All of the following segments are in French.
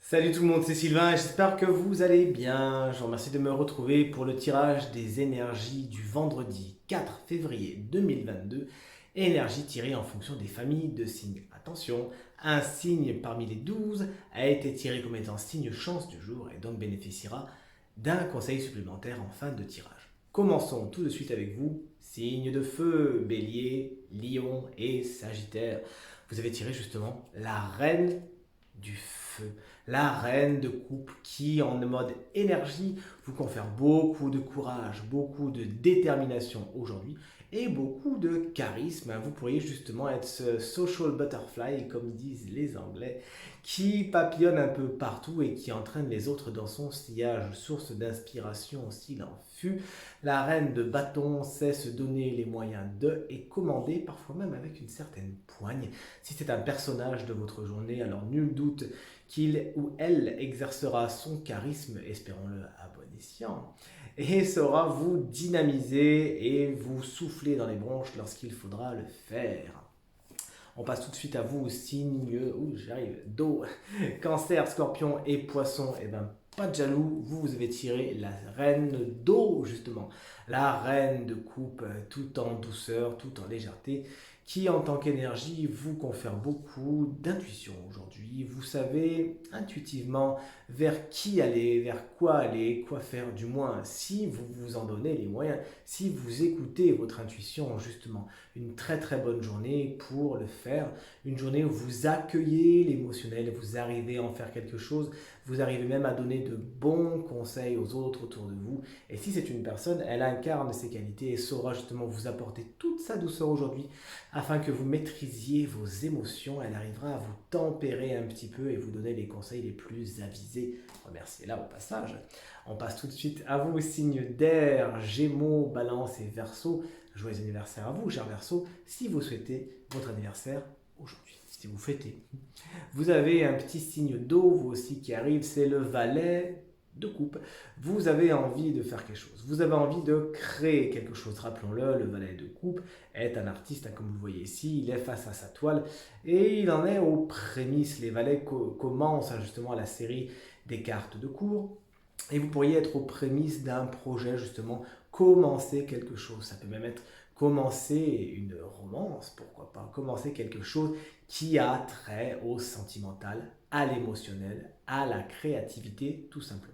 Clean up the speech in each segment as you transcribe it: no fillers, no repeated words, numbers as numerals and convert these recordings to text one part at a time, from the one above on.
Salut tout le monde, c'est Sylvain et j'espère que vous allez bien. Je vous remercie de me retrouver pour le tirage des énergies du vendredi 4 février 2022. Énergie tirée en fonction des familles de signes. Attention, un signe parmi les 12 a été tiré comme étant signe chance du jour et donc bénéficiera d'un conseil supplémentaire en fin de tirage. Commençons tout de suite avec vous. Signe de feu, bélier, lion et sagittaire. Vous avez tiré justement la reine du feu, la reine de coupe qui, en mode énergie, vous confère beaucoup de courage, beaucoup de détermination aujourd'hui et beaucoup de charisme. Vous pourriez justement être ce social butterfly, comme disent les Anglais, qui papillonne un peu partout et qui entraîne les autres dans son sillage, source d'inspiration s'il en fut. La reine de bâton sait se donner les moyens de et commander, parfois même avec une certaine poigne. Si c'est un personnage de votre journée, alors nul doute qu'il ou elle exercera son charisme, espérons-le à bon escient, et saura vous dynamiser et vous souffler dans les bronches lorsqu'il faudra le faire. On passe tout de suite à vous, signe, j'arrive, d'eau, cancer, scorpion et poisson, et ben pas de jaloux, vous avez tiré la reine d'eau justement, la reine de coupe tout en douceur, tout en légèreté, qui en tant qu'énergie vous confère beaucoup d'intuition aujourd'hui. Vous savez intuitivement vers qui aller, vers quoi faire du moins, si vous vous en donnez les moyens, si vous écoutez votre intuition justement. Une très très bonne journée pour le faire, une journée où vous accueillez l'émotionnel, vous arrivez à en faire quelque chose, vous arrivez même à donner de bons conseils aux autres autour de vous. Et si c'est une personne, elle incarne ses qualités et saura justement vous apporter toute sa douceur aujourd'hui afin que vous maîtrisiez vos émotions. Elle arrivera à vous tempérer un petit peu et vous donner les conseils les plus avisés. Remerciez-la au passage. On passe tout de suite à vous, signe d'air, Gémeaux, Balance et Verseau. Joyeux anniversaire à vous, cher Verseau, si vous souhaitez votre anniversaire aujourd'hui, si vous fêtez. Vous avez un petit signe d'eau, vous aussi, qui arrive, c'est le valet de coupe. Vous avez envie de faire quelque chose, vous avez envie de créer quelque chose. Rappelons-le, le valet de coupe est un artiste, comme vous le voyez ici, il est face à sa toile et il en est aux prémices. Les valets commencent justement la série des cartes de cours. Et vous pourriez être aux prémices d'un projet, justement, commencer quelque chose. Ça peut même être commencer une romance, pourquoi pas. Commencer quelque chose qui a trait au sentimental, à l'émotionnel, à la créativité, tout simplement.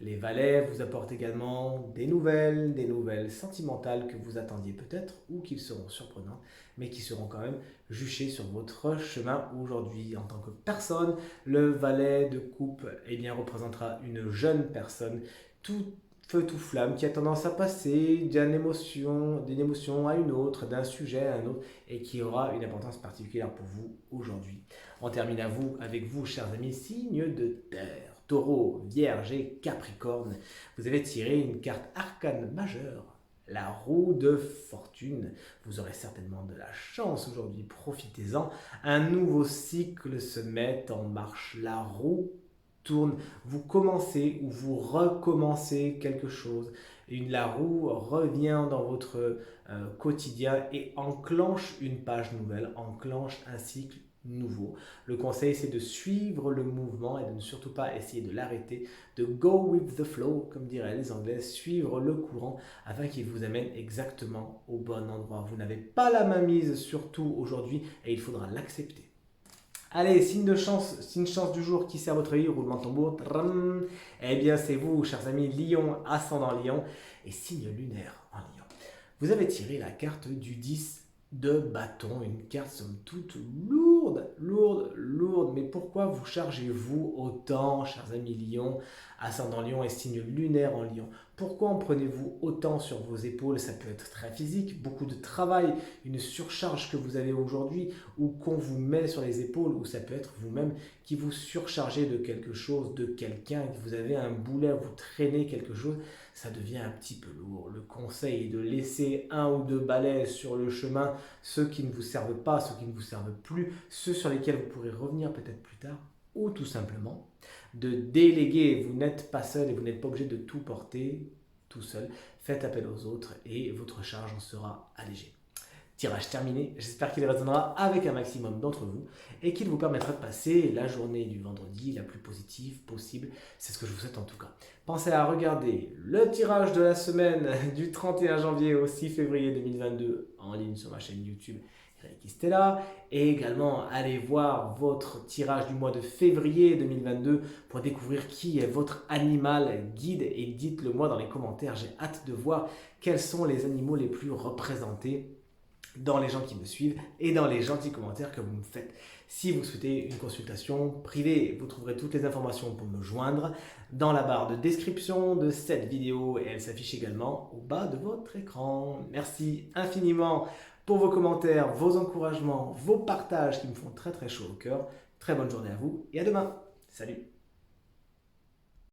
Les valets vous apportent également des nouvelles sentimentales que vous attendiez peut-être ou qui seront surprenantes, mais qui seront quand même juchées sur votre chemin aujourd'hui. En tant que personne, le valet de coupe représentera une jeune personne tout feu tout flamme qui a tendance à passer d'une émotion à une autre, d'un sujet à un autre et qui aura une importance particulière pour vous aujourd'hui. On termine avec vous, chers amis, signes de terre. Taureau, Vierge et Capricorne, vous avez tiré une carte arcane majeure, la roue de fortune. Vous aurez certainement de la chance aujourd'hui, profitez-en. Un nouveau cycle se met en marche, la roue tourne, vous commencez ou vous recommencez quelque chose. La roue revient dans votre quotidien et enclenche une page nouvelle, enclenche un cycle nouveau. Le conseil, c'est de suivre le mouvement et de ne surtout pas essayer de l'arrêter, de go with the flow, comme diraient les Anglais, suivre le courant afin qu'il vous amène exactement au bon endroit. Vous n'avez pas la main mise sur tout aujourd'hui et il faudra l'accepter. Allez, signe chance du jour qui sert votre vie, roulement de tambour. Tram. Eh bien, c'est vous, chers amis, Lion, ascendant Lion et signe lunaire en Lion. Vous avez tiré la carte du 10 de bâton, une carte somme toute lourde, lourde, lourde. Mais pourquoi vous chargez-vous autant, chers amis Lion, ascendant Lion et signe lunaire en Lion? Pourquoi en prenez-vous autant sur vos épaules? Ça peut être très physique, beaucoup de travail, une surcharge que vous avez aujourd'hui ou qu'on vous met sur les épaules, ou ça peut être vous-même qui vous surchargez de quelque chose, de quelqu'un, que vous avez un boulet, vous traînez quelque chose, ça devient un petit peu lourd. Le conseil est de laisser un ou deux balais sur le chemin, ceux qui ne vous servent pas, ceux qui ne vous servent plus, ceux sur lesquels vous pourrez revenir peut-être plus tard, ou tout simplement de déléguer. Vous n'êtes pas seul et vous n'êtes pas obligé de tout porter tout seul. Faites appel aux autres et votre charge en sera allégée. Tirage terminé, j'espère qu'il résonnera avec un maximum d'entre vous et qu'il vous permettra de passer la journée du vendredi la plus positive possible. C'est ce que je vous souhaite en tout cas. Pensez à regarder le tirage de la semaine du 31 janvier au 6 février 2022 en ligne sur ma chaîne YouTube Reiki Stella, et également allez voir votre tirage du mois de février 2022 pour découvrir qui est votre animal guide, et dites-le moi dans les commentaires, j'ai hâte de voir quels sont les animaux les plus représentés dans les gens qui me suivent et dans les gentils commentaires que vous me faites. Si vous souhaitez une consultation privée, vous trouverez toutes les informations pour me joindre dans la barre de description de cette vidéo et elle s'affiche également au bas de votre écran. Merci infiniment pour vos commentaires, vos encouragements, vos partages qui me font très chaud au cœur. Très bonne journée à vous et à demain. Salut!